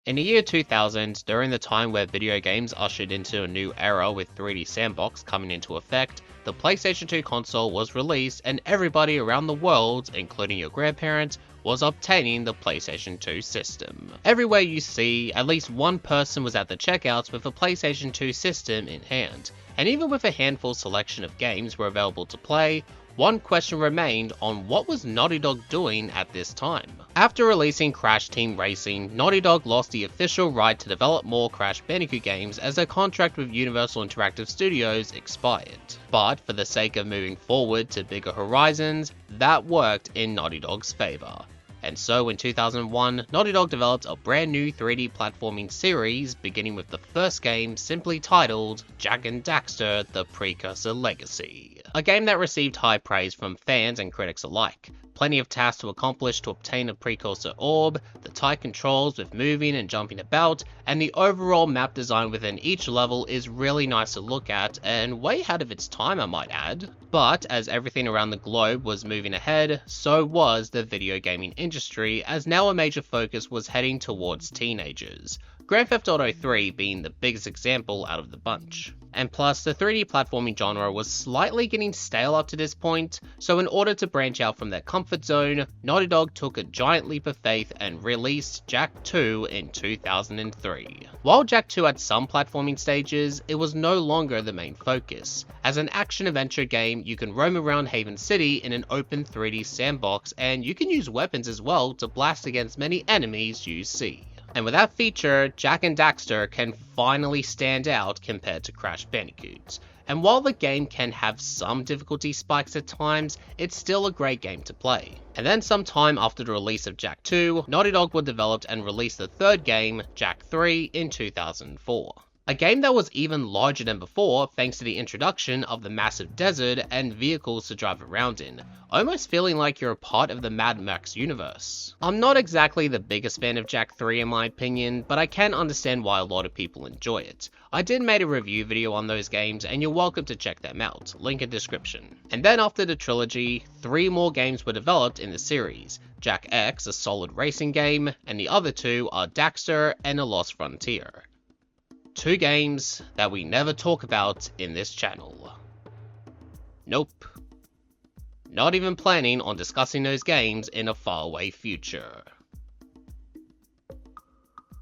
In the year 2000, during the time where video games ushered into a new era with 3D sandbox coming into effect, the PlayStation 2 console was released and everybody around the world, including your grandparents, was obtaining the PlayStation 2 system. Everywhere you see, at least one person was at the checkouts with a PlayStation 2 system in hand, and even with a handful selection of games were available to play, one question remained on what was Naughty Dog doing at this time. After releasing Crash Team Racing, Naughty Dog lost the official right to develop more Crash Bandicoot games as their contract with Universal Interactive Studios expired. But for the sake of moving forward to bigger horizons, that worked in Naughty Dog's favour. And so in 2001, Naughty Dog developed a brand new 3D platforming series, beginning with the first game simply titled Jak and Daxter: The Precursor Legacy. A game that received high praise from fans and critics alike. Plenty of tasks to accomplish to obtain a precursor orb, the tight controls with moving and jumping about, and the overall map design within each level is really nice to look at, and way ahead of its time I might add. But as everything around the globe was moving ahead, so was the video gaming industry, as now a major focus was heading towards teenagers. Grand Theft Auto 3 being the biggest example out of the bunch. And plus, the 3D platforming genre was slightly getting stale up to this point, so in order to branch out from their comfort zone, Naughty Dog took a giant leap of faith and released Jak 2 in 2003. While Jak 2 had some platforming stages, it was no longer the main focus. As an action-adventure game, you can roam around Haven City in an open 3D sandbox, and you can use weapons as well to blast against many enemies you see. And with that feature, Jak and Daxter can finally stand out compared to Crash Bandicoot. And while the game can have some difficulty spikes at times, it's still a great game to play. And then sometime after the release of Jak 2, Naughty Dog would develop and release the third game, Jak 3, in 2004. A game that was even larger than before thanks to the introduction of the massive desert and vehicles to drive around in, almost feeling like you're a part of the Mad Max universe. I'm not exactly the biggest fan of Jak 3 in my opinion, but I can understand why a lot of people enjoy it. I did make a review video on those games and you're welcome to check them out, link in description. And then after the trilogy, 3 more games were developed in the series. Jak X, a solid racing game, and the other 2 are Daxter and A Lost Frontier. 2 games that we never talk about in this channel. Nope. Not even planning on discussing those games in a faraway future.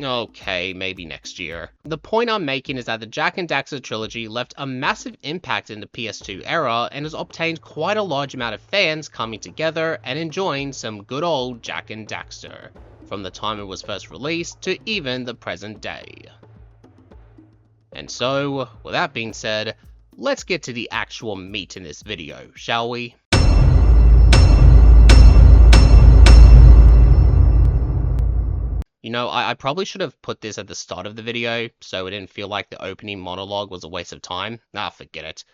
Okay, maybe next year. The point I'm making is that the Jak and Daxter trilogy left a massive impact in the PS2 era and has obtained quite a large amount of fans coming together and enjoying some good old Jak and Daxter, from the time it was first released to even the present day. And so, with that being said, let's get to the actual meat in this video, shall we? You know, I probably should have put this at the start of the video, so it didn't feel like the opening monologue was a waste of time. Nah, forget it.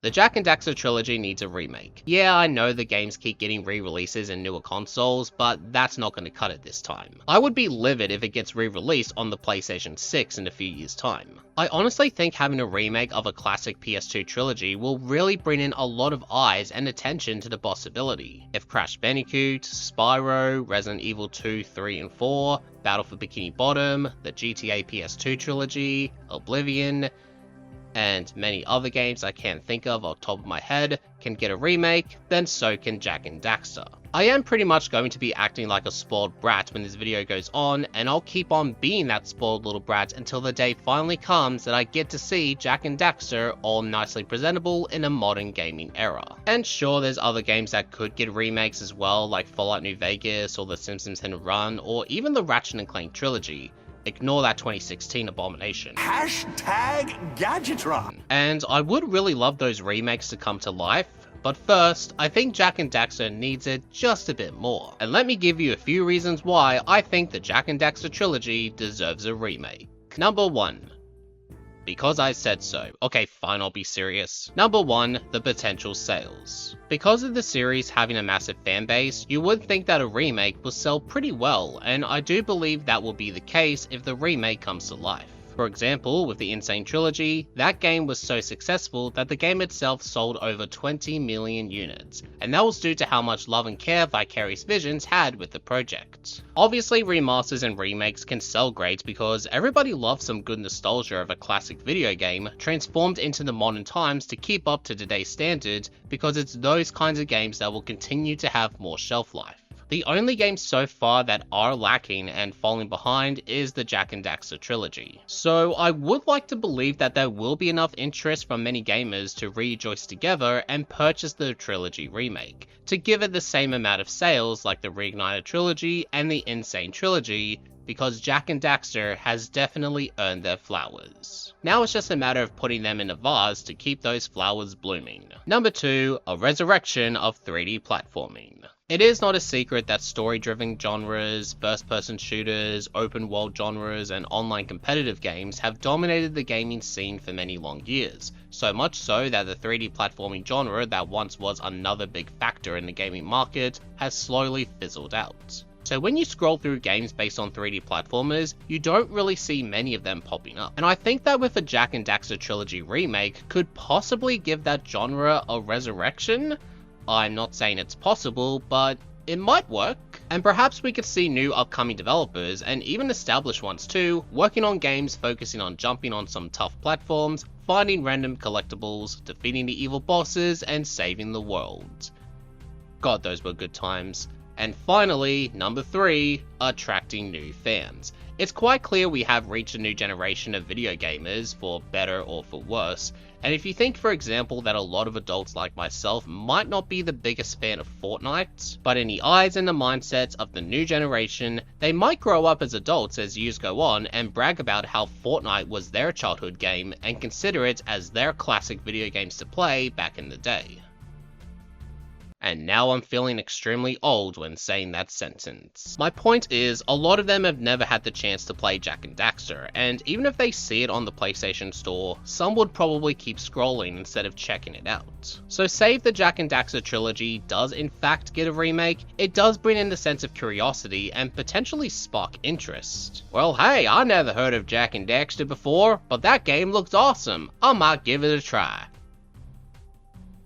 The Jak and Daxter trilogy needs a remake. Yeah, I know the games keep getting re-releases in newer consoles, but that's not going to cut it this time. I would be livid if it gets re-released on the PlayStation 6 in a few years' time. I honestly think having a remake of a classic PS2 trilogy will really bring in a lot of eyes and attention to the possibility. If Crash Bandicoot, Spyro, Resident Evil 2, 3, and 4, Battle for Bikini Bottom, the GTA PS2 trilogy, Oblivion, and many other games I can't think of off the top of my head can get a remake, then so can Jak and Daxter. I am pretty much going to be acting like a spoiled brat when this video goes on, and I'll keep on being that spoiled little brat until the day finally comes that I get to see Jak and Daxter all nicely presentable in a modern gaming era. And sure, there's other games that could get remakes as well, like Fallout New Vegas or The Simpsons Hit and Run, or even the Ratchet and Clank trilogy. Ignore that 2016 abomination. Hashtag Gadgetron. And I would really love those remakes to come to life, but first, I think Jak and Daxter needs it just a bit more. And let me give you a few reasons why I think the Jak and Daxter trilogy deserves a remake. Number 1. Because I said so. Okay, fine, I'll be serious. Number 1, the potential sales. Because of the series having a massive fan base, you would think that a remake will sell pretty well, and I do believe that will be the case if the remake comes to life. For example, with the Insane Trilogy, that game was so successful that the game itself sold over 20 million units, and that was due to how much love and care Vicarious Visions had with the project. Obviously, remasters and remakes can sell great because everybody loves some good nostalgia of a classic video game transformed into the modern times to keep up to today's standards, because it's those kinds of games that will continue to have more shelf life. The only games so far that are lacking and falling behind is the Jak Daxter Trilogy. So I would like to believe that there will be enough interest from many gamers to rejoice together and purchase the Trilogy remake, to give it the same amount of sales like the Reignited Trilogy and the Insane Trilogy, because Jak Daxter has definitely earned their flowers. Now it's just a matter of putting them in a vase to keep those flowers blooming. Number 2, a resurrection of 3D platforming. It is not a secret that story-driven genres, first-person shooters, open-world genres, and online competitive games have dominated the gaming scene for many long years, so much so that the 3D platforming genre that once was another big factor in the gaming market has slowly fizzled out. So when you scroll through games based on 3D platformers, you don't really see many of them popping up. And I think that with a Jak Daxter Trilogy remake could possibly give that genre a resurrection. I'm not saying it's possible, but it might work. And perhaps we could see new upcoming developers, and even established ones too, working on games focusing on jumping on some tough platforms, finding random collectibles, defeating the evil bosses, and saving the world. God, those were good times. And finally, number 3, attracting new fans. It's quite clear we have reached a new generation of video gamers, for better or for worse, and if you think, for example, that a lot of adults like myself might not be the biggest fan of Fortnite, but in the eyes and the mindsets of the new generation, they might grow up as adults as years go on and brag about how Fortnite was their childhood game and consider it as their classic video games to play back in the day. And now I'm feeling extremely old when saying that sentence. My point is, a lot of them have never had the chance to play Jak Daxter, and even if they see it on the PlayStation Store, some would probably keep scrolling instead of checking it out. So say if the Jak Daxter Trilogy does in fact get a remake, it does bring in the sense of curiosity and potentially spark interest. Well, hey, I never heard of Jak Daxter before, but that game looks awesome. I might give it a try.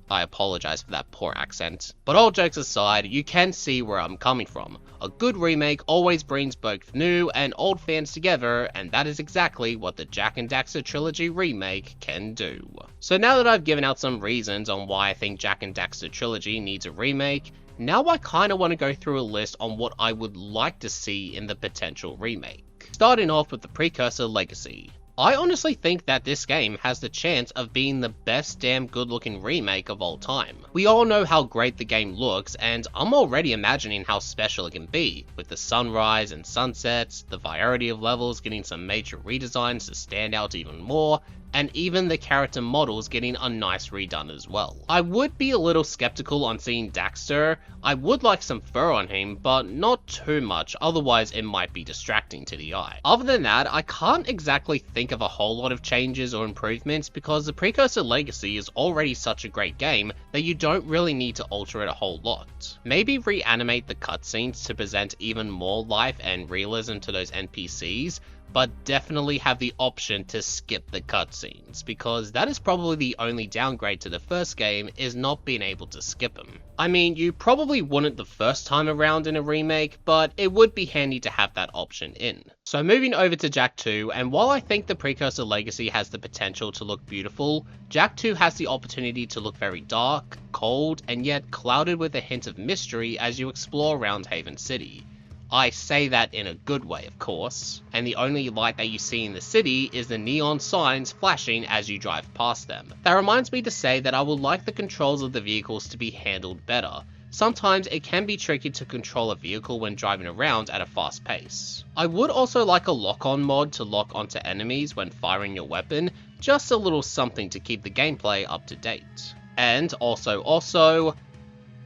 I apologize for that poor accent. But all jokes aside, you can see where I'm coming from. A good remake always brings both new and old fans together, and that is exactly what the Jak Daxter Trilogy remake can do. So now that I've given out some reasons on why I think Jak Daxter Trilogy needs a remake, now I kinda want to go through a list on what I would like to see in the potential remake. Starting off with the precursor Legacy. I honestly think that this game has the chance of being the best damn good looking remake of all time. We all know how great the game looks, and I'm already imagining how special it can be, with the sunrise and sunsets, the variety of levels getting some major redesigns to stand out even more, and even the character models getting a nice redone as well. I would be a little skeptical on seeing Daxter. I would like some fur on him, but not too much, otherwise it might be distracting to the eye. Other than that, I can't exactly think of a whole lot of changes or improvements because the Precursor Legacy is already such a great game that you don't really need to alter it a whole lot. Maybe reanimate the cutscenes to present even more life and realism to those NPCs, but definitely have the option to skip the cutscenes, because that is probably the only downgrade to the first game, is not being able to skip them. I mean, you probably wouldn't the first time around in a remake, but it would be handy to have that option in. So moving over to Jak 2, and while I think the Precursor Legacy has the potential to look beautiful, Jak 2 has the opportunity to look very dark, cold, and yet clouded with a hint of mystery as you explore around Haven City. I say that in a good way, of course, and the only light that you see in the city is the neon signs flashing as you drive past them. That reminds me to say that I would like the controls of the vehicles to be handled better. Sometimes it can be tricky to control a vehicle when driving around at a fast pace. I would also like a lock-on mod to lock onto enemies when firing your weapon, just a little something to keep the gameplay up to date. And also,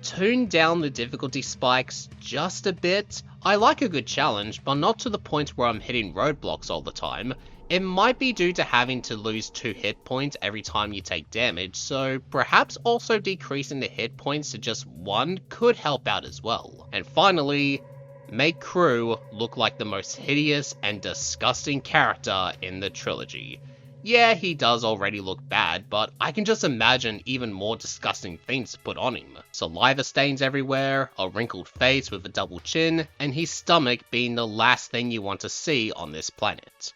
tune down the difficulty spikes just a bit. I like a good challenge, but not to the point where I'm hitting roadblocks all the time. It might be due to having to lose 2 hit points every time you take damage, so perhaps also decreasing the hit points to just 1 could help out as well. And finally, make Crew look like the most hideous and disgusting character in the trilogy. Yeah, he does already look bad, but I can just imagine even more disgusting things to put on him. Saliva stains everywhere, a wrinkled face with a double chin, and his stomach being the last thing you want to see on this planet.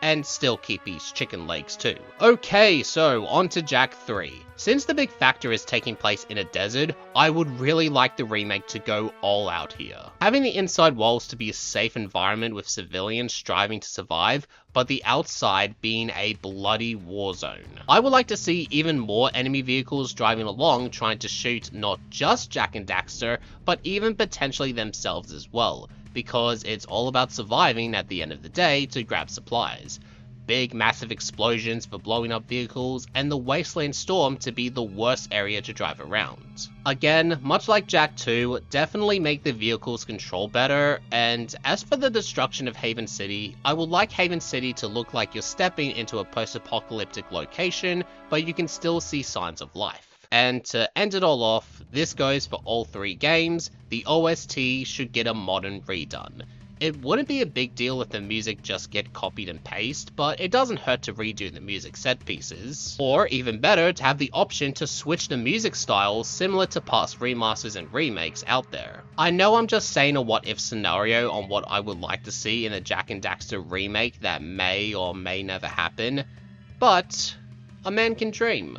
And still keep his chicken legs too. Okay, so on to Jak 3. Since the big factor is taking place in a desert, I would really like the remake to go all out here. Having the inside walls to be a safe environment with civilians striving to survive, but the outside being a bloody war zone. I would like to see even more enemy vehicles driving along trying to shoot not just Jak and Daxter, but even potentially themselves as well, because it's all about surviving at the end of the day to grab supplies. Big massive explosions for blowing up vehicles, and the Wasteland Storm to be the worst area to drive around. Again, much like Jak 2, definitely make the vehicles control better, and as for the destruction of Haven City, I would like Haven City to look like you're stepping into a post-apocalyptic location, but you can still see signs of life. And to end it all off, this goes for all three games, the OST should get a modern redone. It wouldn't be a big deal if the music just get copied and pasted, but it doesn't hurt to redo the music set pieces. Or even better, to have the option to switch the music styles similar to past remasters and remakes out there. I know I'm just saying a what if scenario on what I would like to see in a Jak and Daxter remake that may or may never happen, but a man can dream.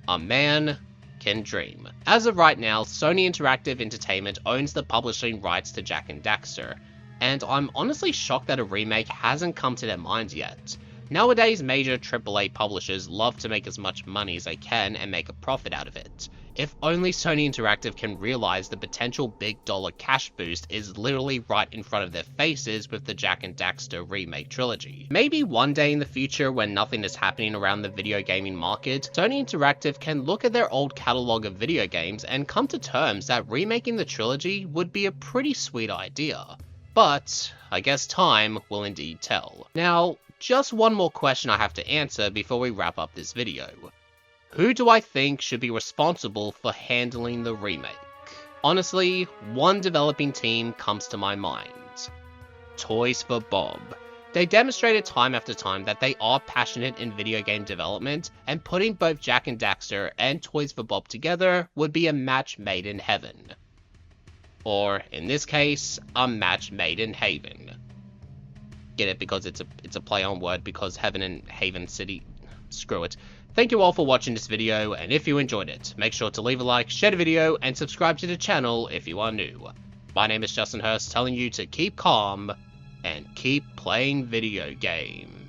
A man can dream. As of right now, Sony Interactive Entertainment owns the publishing rights to Jak and Daxter, and I'm honestly shocked that a remake hasn't come to their minds yet. Nowadays, major AAA publishers love to make as much money as they can and make a profit out of it. If only Sony Interactive can realize the potential big dollar cash boost is literally right in front of their faces with the Jak and Daxter remake trilogy. Maybe one day in the future when nothing is happening around the video gaming market, Sony Interactive can look at their old catalog of video games and come to terms that remaking the trilogy would be a pretty sweet idea. But I guess time will indeed tell. Now, just one more question I have to answer before we wrap up this video. Who do I think should be responsible for handling the remake? Honestly, one developing team comes to my mind. Toys for Bob. They demonstrated time after time that they are passionate in video game development, and putting both Jak and Daxter and Toys for Bob together would be a match made in heaven. Or, in this case, a match made in Haven. Get it? Because it's a play on word, because Heaven and Haven City... Screw it. Thank you all for watching this video, and if you enjoyed it, make sure to leave a like, share the video, and subscribe to the channel if you are new. My name is Justin Hurst, telling you to keep calm, and keep playing video games.